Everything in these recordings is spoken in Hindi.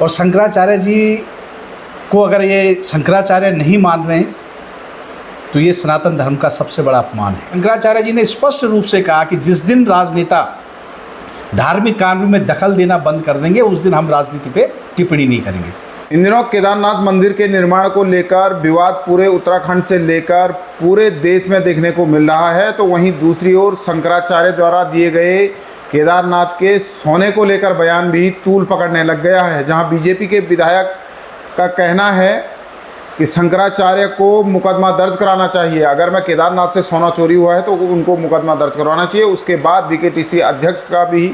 और शंकराचार्य जी को अगर ये शंकराचार्य नहीं मान रहे हैं तो ये सनातन धर्म का सबसे बड़ा अपमान है। शंकराचार्य जी ने स्पष्ट रूप से कहा कि जिस दिन राजनेता धार्मिक कानून में दखल देना बंद कर देंगे उस दिन हम राजनीति पे टिप्पणी नहीं करेंगे। इन दिनों केदारनाथ मंदिर के निर्माण को लेकर विवाद पूरे उत्तराखंड से लेकर पूरे देश में देखने को मिल रहा है, तो वहीं दूसरी ओर शंकराचार्य द्वारा दिए गए केदारनाथ के सोने को लेकर बयान भी तूल पकड़ने लग गया है, जहां बीजेपी के विधायक का कहना है कि शंकराचार्य को मुकदमा दर्ज कराना चाहिए। अगर मैं केदारनाथ से सोना चोरी हुआ है तो उनको मुकदमा दर्ज करवाना चाहिए। उसके बाद बीकेटीसी अध्यक्ष का भी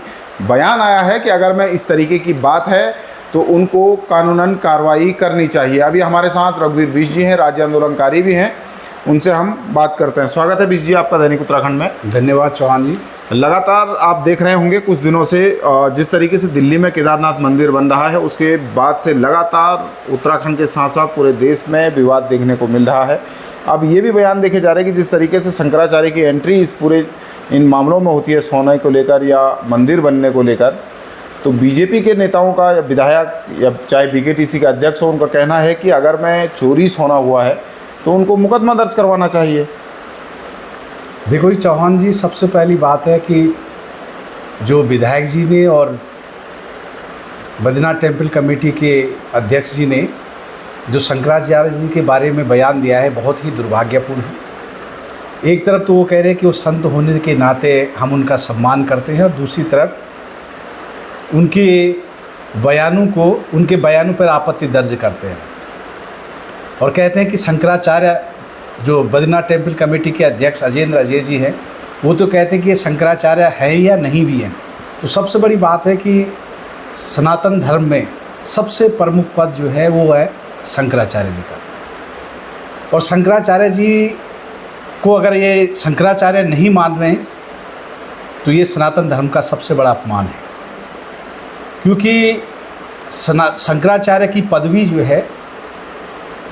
बयान आया है कि अगर मैं इस तरीके की बात है तो उनको कानूनन कार्रवाई करनी चाहिए। अभी हमारे साथ रघुवीर बिष्ट जी हैं, राज्य आंदोलनकारी भी हैं, उनसे हम बात करते हैं। स्वागत है बिष्ट जी आपका दैनिक उत्तराखंड में। धन्यवाद चौहान जी। लगातार आप देख रहे होंगे कुछ दिनों से जिस तरीके से दिल्ली में केदारनाथ मंदिर बन रहा है, उसके बाद से लगातार उत्तराखंड के साथ साथ पूरे देश में विवाद देखने को मिल रहा है। अब ये भी बयान देखे जा रहे हैं कि जिस तरीके से शंकराचार्य की एंट्री इस पूरे इन मामलों में होती है, सोने को लेकर या मंदिर बनने को लेकर, तो बीजेपी के नेताओं का या विधायक या चाहे बीकेटीसी का अध्यक्ष हो, उनका कहना है कि अगर मैं चोरी सोना हुआ है तो उनको मुकदमा दर्ज करवाना चाहिए। देखो जी चौहान जी, सबसे पहली बात है कि जो विधायक जी ने और बद्रीनाथ टेम्पल कमेटी के अध्यक्ष जी ने जो शंकराचार्य जी के बारे में बयान दिया है बहुत ही दुर्भाग्यपूर्ण है। एक तरफ तो वो कह रहे हैं कि वो संत होने के नाते हम उनका सम्मान करते हैं और दूसरी तरफ उनके बयानों पर आपत्ति दर्ज करते हैं और कहते हैं कि शंकराचार्य जो बद्रीनाथ टेम्पल कमेटी के अध्यक्ष अजेंद्र अजय जी हैं, वो तो कहते हैं कि ये शंकराचार्य है या नहीं भी हैं। तो सबसे बड़ी बात है कि सनातन धर्म में सबसे प्रमुख पद जो है वो है शंकराचार्य जी का, और शंकराचार्य जी को अगर ये शंकराचार्य नहीं मान रहे हैं तो ये सनातन धर्म का सबसे बड़ा अपमान है, क्योंकि शंकराचार्य की पदवी जो है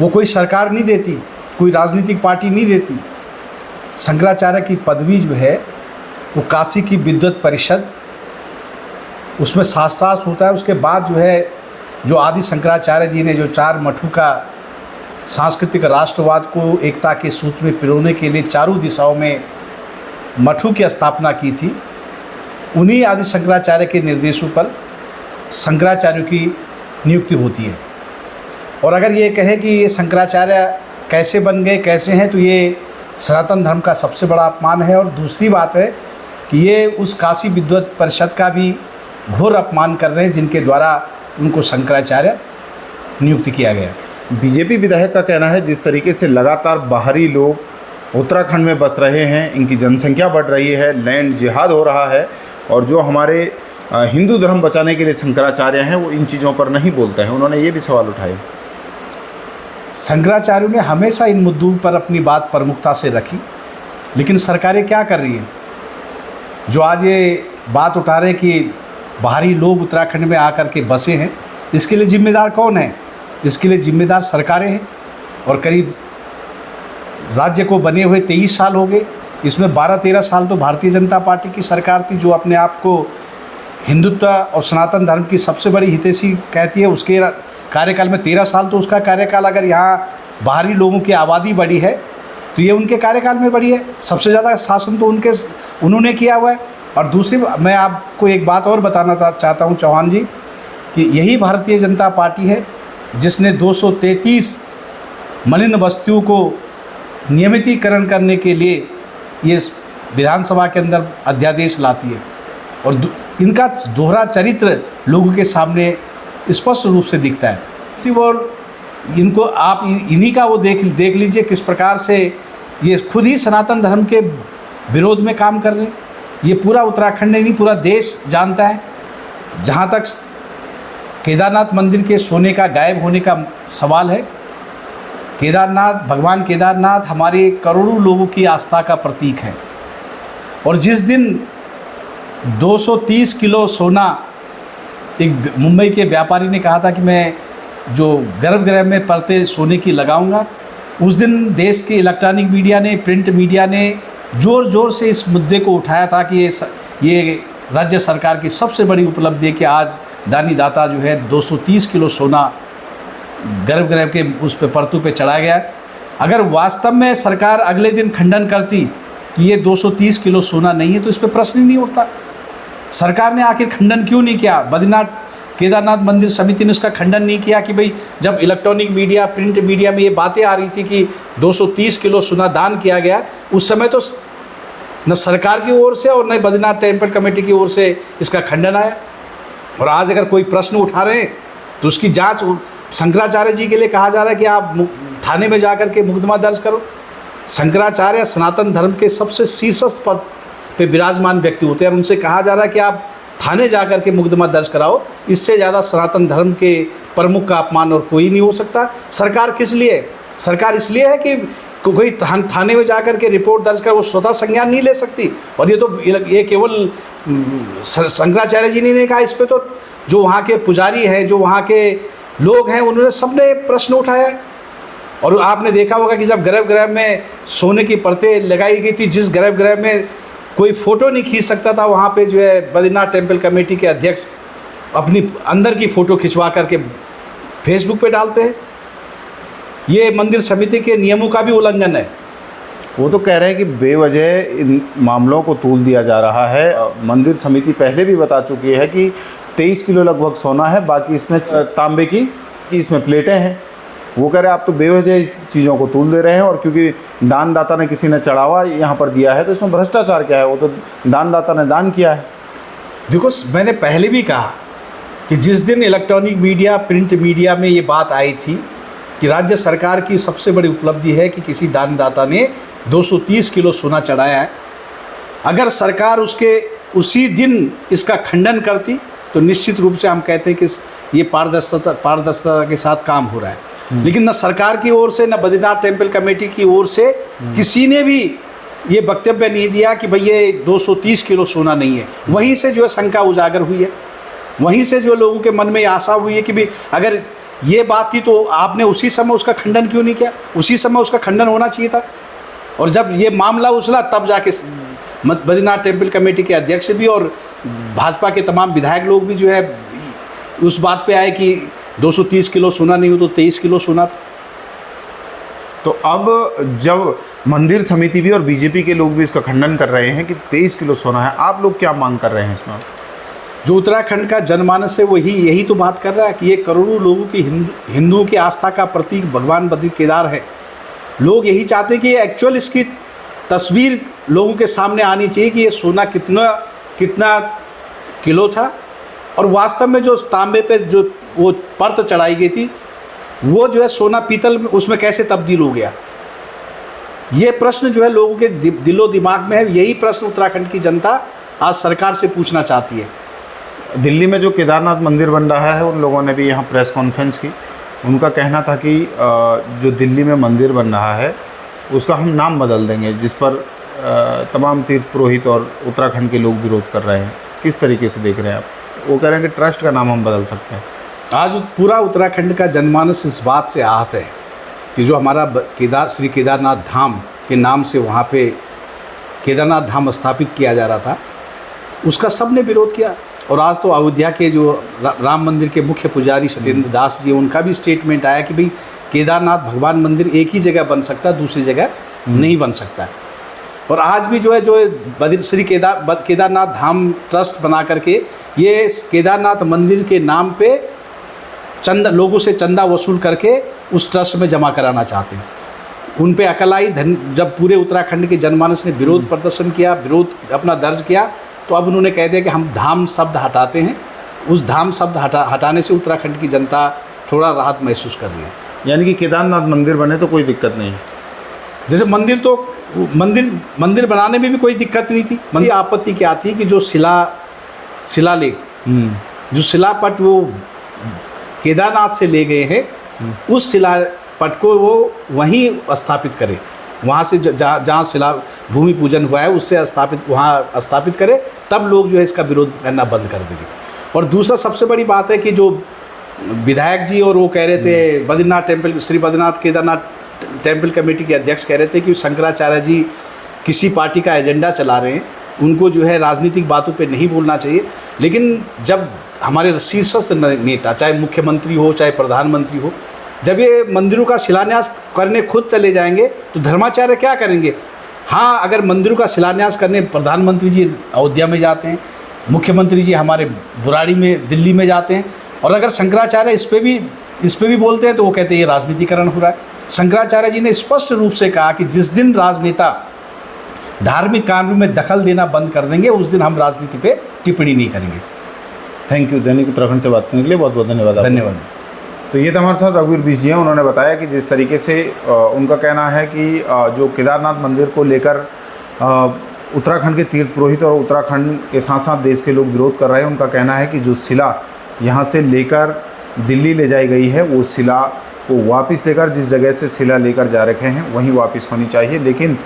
वो कोई सरकार नहीं देती, कोई राजनीतिक पार्टी नहीं देती। शंकराचार्य की पदवी जो है वो काशी की विद्वत परिषद, उसमें शास्त्रार्थ होता है। उसके बाद जो है जो आदि शंकराचार्य जी ने जो 4 मठों का सांस्कृतिक राष्ट्रवाद को एकता के सूत्र में पिरोने के लिए चारों दिशाओं में मठों की स्थापना की थी, उन्हीं आदि शंकराचार्य के निर्देशों पर शंकराचार्यों की नियुक्ति होती है। और अगर ये कहे कि ये शंकराचार्य कैसे बन गए, कैसे हैं, तो ये सनातन धर्म का सबसे बड़ा अपमान है। और दूसरी बात है कि ये उस काशी विद्वत परिषद का भी घोर अपमान कर रहे हैं जिनके द्वारा उनको शंकराचार्य नियुक्त किया गया। बीजेपी विधायक का कहना है जिस तरीके से लगातार बाहरी लोग उत्तराखंड में बस रहे हैं, इनकी जनसंख्या बढ़ रही है, लैंड जिहाद हो रहा है, और जो हमारे हिंदू धर्म बचाने के लिए शंकराचार्य हैं वो इन चीज़ों पर नहीं बोलते हैं। उन्होंने ये भी सवाल उठाए। शंकराचार्यों ने हमेशा इन मुद्दों पर अपनी बात प्रमुखता से रखी, लेकिन सरकारें क्या कर रही हैं? जो आज ये बात उठा रहे हैं कि बाहरी लोग उत्तराखंड में आकर के बसे हैं, इसके लिए जिम्मेदार कौन है? इसके लिए जिम्मेदार सरकारें हैं। और करीब राज्य को बने हुए 23 साल हो गए, इसमें 12-13 साल तो भारतीय जनता पार्टी की सरकार थी, जो अपने आप को हिंदुत्व और सनातन धर्म की सबसे बड़ी हितैषी कहती है। उसके कार्यकाल में 13 साल तो उसका कार्यकाल, अगर यहाँ बाहरी लोगों की आबादी बढ़ी है तो ये उनके कार्यकाल में बढ़ी है। सबसे ज़्यादा शासन तो उन्होंने किया हुआ है। और दूसरी मैं आपको एक बात और बताना चाहता हूँ चौहान जी, कि यही भारतीय जनता पार्टी है जिसने 233 मलिन बस्तियों को नियमितीकरण करने के लिए ये विधानसभा के अंदर अध्यादेश लाती है, और इनका दोहरा चरित्र लोगों के सामने स्पष्ट रूप से दिखता है। इसी और इनको आप इन्हीं का वो देख लीजिए किस प्रकार से ये खुद ही सनातन धर्म के विरोध में काम कर रहे हैं। ये पूरा उत्तराखंड नहीं, पूरा देश जानता है। जहाँ तक केदारनाथ मंदिर के सोने का गायब होने का सवाल है, भगवान केदारनाथ हमारे करोड़ों लोगों की आस्था का प्रतीक है, और जिस दिन 230 किलो सोना एक मुंबई के व्यापारी ने कहा था कि मैं जो गर्भगृह में पड़ते सोने की लगाऊंगा, उस दिन देश के इलेक्ट्रॉनिक मीडिया ने, प्रिंट मीडिया ने ज़ोर से इस मुद्दे को उठाया था कि ये राज्य सरकार की सबसे बड़ी उपलब्धि है कि आज दानी दाता जो है 230 किलो सोना गर्भगृह के उस पे परतू पे चढ़ाया गया। अगर वास्तव में सरकार अगले दिन खंडन करती कि ये 230 किलो सोना नहीं है तो इस पे प्रश्न ही नहीं उठता। सरकार ने आखिर खंडन क्यों नहीं किया? बद्रीनाथ केदारनाथ मंदिर समिति ने उसका खंडन नहीं किया कि भाई जब इलेक्ट्रॉनिक मीडिया, प्रिंट मीडिया में ये बातें आ रही थी कि 230 किलो सोना दान किया गया, उस समय तो न सरकार की ओर से और न बद्रीनाथ टेम्पल कमेटी की ओर से इसका खंडन आया। और आज अगर कोई प्रश्न उठा रहे हैं तो उसकी जांच शंकराचार्य जी के लिए कहा जा रहा है कि आप थाने में जाकर के मुकदमा दर्ज करो। शंकराचार्य सनातन धर्म के सबसे शीर्षस्थ पद पे विराजमान व्यक्ति होते हैं और उनसे कहा जा रहा है कि आप थाने जाकर के मुकदमा दर्ज कराओ। इससे ज़्यादा सनातन धर्म के प्रमुख का अपमान और कोई नहीं हो सकता। सरकार किस लिए? सरकार इसलिए है कि कोई थाने में जाकर के रिपोर्ट दर्ज कर वो स्वतः संज्ञान नहीं ले सकती। और ये केवल शंकराचार्य जी ने नहीं कहा, इस पर तो जो वहाँ के पुजारी हैं, जो वहाँ के लोग हैं, उन्होंने सबने प्रश्न उठाया। और आपने देखा होगा कि जब गर्भगृह में सोने की परतें लगाई गई थी, जिस गर्भगृह में कोई फ़ोटो नहीं खींच सकता था, वहाँ पे जो है बद्रीनाथ टेम्पल कमेटी के अध्यक्ष अपनी अंदर की फ़ोटो खिंचवा करके फेसबुक पे डालते हैं। ये मंदिर समिति के नियमों का भी उल्लंघन है। वो तो कह रहे हैं कि बेवजह इन मामलों को तूल दिया जा रहा है। मंदिर समिति पहले भी बता चुकी है कि 23 किलो लगभग सोना है, बाकी इसमें तांबे की इसमें प्लेटें हैं। वो कह रहे हैं आप तो बेवजह इस चीज़ों को तूल दे रहे हैं, और क्योंकि दानदाता ने किसी ने चढ़ावा यहाँ पर दिया है तो इसमें भ्रष्टाचार क्या है? वो तो दानदाता ने दान किया है। देखो, मैंने पहले भी कहा कि जिस दिन इलेक्ट्रॉनिक मीडिया, प्रिंट मीडिया में ये बात आई थी कि राज्य सरकार की सबसे बड़ी उपलब्धि है कि किसी दानदाता ने 230 किलो सोना चढ़ाया है, अगर सरकार उसी दिन इसका खंडन करती तो निश्चित रूप से हम कहते हैं कि ये पारदर्शिता के साथ काम हो रहा है। लेकिन न सरकार की ओर से, न बद्रीनाथ टेम्पल कमेटी की ओर से किसी ने भी ये वक्तव्य नहीं दिया कि भाई ये 230 किलो सोना नहीं है। वहीं से जो है शंका उजागर हुई है, वहीं से जो लोगों के मन में आशा हुई है कि भाई अगर ये बात थी तो आपने उसी समय उसका खंडन क्यों नहीं किया? उसी समय उसका खंडन होना चाहिए था। और जब ये मामला उछला तब जाके बद्रीनाथ टेम्पल कमेटी के अध्यक्ष भी और भाजपा के तमाम विधायक लोग भी जो है उस बात पे आए कि 230 किलो सोना नहीं हो तो 23 किलो सोना था। तो अब जब मंदिर समिति भी और बीजेपी के लोग भी इसका खंडन कर रहे हैं कि 23 किलो सोना है, आप लोग क्या मांग कर रहे हैं इसमें? जो उत्तराखंड का जनमानस है वही यही तो बात कर रहा है कि ये करोड़ों लोगों की हिंदुओं की आस्था का प्रतीक भगवान बद्री केदार है। लोग यही चाहते हैं कि एक्चुअल इसकी तस्वीर लोगों के सामने आनी चाहिए कि ये सोना कितना किलो था, और वास्तव में जो तांबे पे जो वो परत चढ़ाई गई थी वो जो है सोना पीतल में उसमें कैसे तब्दील हो गया। ये प्रश्न जो है लोगों के दिलो दिमाग में है। यही प्रश्न उत्तराखंड की जनता आज सरकार से पूछना चाहती है। दिल्ली में जो केदारनाथ मंदिर बन रहा है, उन लोगों ने भी यहाँ प्रेस कॉन्फ्रेंस की। उनका कहना था कि जो दिल्ली में मंदिर बन रहा है उसका हम नाम बदल देंगे, जिस पर तमाम तीर्थ पुरोहित और उत्तराखंड के लोग विरोध कर रहे हैं। किस तरीके से देख रहे हैं आप? वो कह रहे हैं कि ट्रस्ट का नाम हम बदल सकते हैं। आज पूरा उत्तराखंड का जनमानस इस बात से आहत है कि जो हमारा श्री केदारनाथ धाम के नाम से वहाँ पे केदारनाथ धाम स्थापित किया जा रहा था, उसका सबने विरोध किया। और आज तो अयोध्या के जो राम मंदिर के मुख्य पुजारी सत्येंद्र दास जी, उनका भी स्टेटमेंट आया कि भाई केदारनाथ भगवान मंदिर एक ही जगह बन सकता है, दूसरी जगह नहीं बन सकता है। और आज भी जो है श्री केदारनाथ धाम ट्रस्ट बना करके ये केदारनाथ मंदिर के नाम पे लोगों से चंदा वसूल करके उस ट्रस्ट में जमा कराना चाहते हैं। उन पे अकल आई। जब पूरे उत्तराखंड के जनमानस ने विरोध प्रदर्शन किया, विरोध अपना दर्ज किया, तो अब उन्होंने कह दिया कि हम धाम शब्द हटाते हैं। उस धाम शब्द हटाने से उत्तराखंड की जनता थोड़ा राहत महसूस कर रही है। यानी कि केदारनाथ मंदिर बने तो कोई दिक्कत नहीं। जैसे मंदिर बनाने में भी कोई दिक्कत नहीं थी। मंदिर आपत्ति क्या थी कि जो शिलालेख, जो शिलापट वो केदारनाथ से ले गए हैं, उस शिलापट को वो वहीं स्थापित करें, वहाँ से जहाँ शिला भूमि पूजन हुआ है उससे वहाँ स्थापित करें, तब लोग जो है इसका विरोध करना बंद कर देंगे। और दूसरा सबसे बड़ी बात है कि जो विधायक जी और वो कह रहे थे श्री बद्रीनाथ केदारनाथ टेम्पल कमेटी के अध्यक्ष कह रहे थे कि शंकराचार्य जी किसी पार्टी का एजेंडा चला रहे हैं, उनको जो है राजनीतिक बातों पे नहीं बोलना चाहिए। लेकिन जब हमारे शीर्षस्थ नेता, चाहे मुख्यमंत्री हो चाहे प्रधानमंत्री हो, जब ये मंदिरों का शिलान्यास करने खुद चले जाएंगे तो धर्माचार्य क्या करेंगे? हाँ, अगर मंदिरों का शिलान्यास करने प्रधानमंत्री जी अयोध्या में जाते हैं, मुख्यमंत्री जी हमारे बुराड़ी में दिल्ली में जाते हैं, और अगर शंकराचार्य इस पे भी बोलते हैं तो वो कहते हैं ये राजनीतिकरण हो रहा है। शंकराचार्य जी ने स्पष्ट रूप से कहा कि जिस दिन राजनेता धार्मिक कानून में दखल देना बंद कर देंगे उस दिन हम राजनीति पे टिप्पणी नहीं करेंगे। Thank you. दैनिक उत्तराखंड से बात करने के लिए बहुत बहुत धन्यवाद। धन्यवाद। तो ये था हमारे साथ रघुवीर बिष्ट जी हैं। उन्होंने बताया कि जिस तरीके से उनका कहना है कि जो केदारनाथ मंदिर को लेकर उत्तराखंड के तीर्थ पुरोहित और उत्तराखंड के साथ साथ देश के लोग विरोध कर रहे हैं। उनका कहना है कि जो शिला यहाँ से लेकर दिल्ली ले जाई गई है वो शिला को वापस लेकर जिस जगह से शिला लेकर जा रखे हैं वहीं वापस होनी चाहिए। लेकिन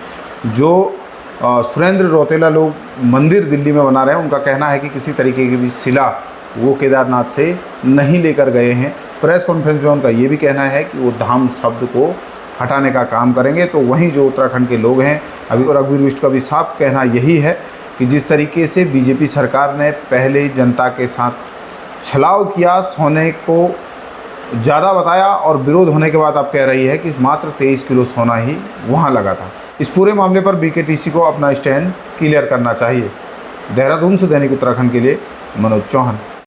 जो सुरेंद्र रौतेला लोग मंदिर दिल्ली में बना रहे हैं उनका कहना है कि किसी तरीके की भी शिला वो केदारनाथ से नहीं लेकर गए हैं। प्रेस कॉन्फ्रेंस में उनका ये भी कहना है कि वो धाम शब्द को हटाने का काम करेंगे। तो वहीं जो उत्तराखंड के लोग हैं, अभी रघुवीर बिष्ट का भी साफ कहना यही है कि जिस तरीके से बीजेपी सरकार ने पहले जनता के साथ छलाव किया, सोने को ज़्यादा बताया और विरोध होने के बाद अब कह रही है कि मात्र 23 किलो सोना ही वहाँ लगा था। इस पूरे मामले पर बीकेटीसी को अपना स्टैंड क्लियर करना चाहिए। देहरादून से दैनिक उत्तराखंड के लिए मनोज चौहान।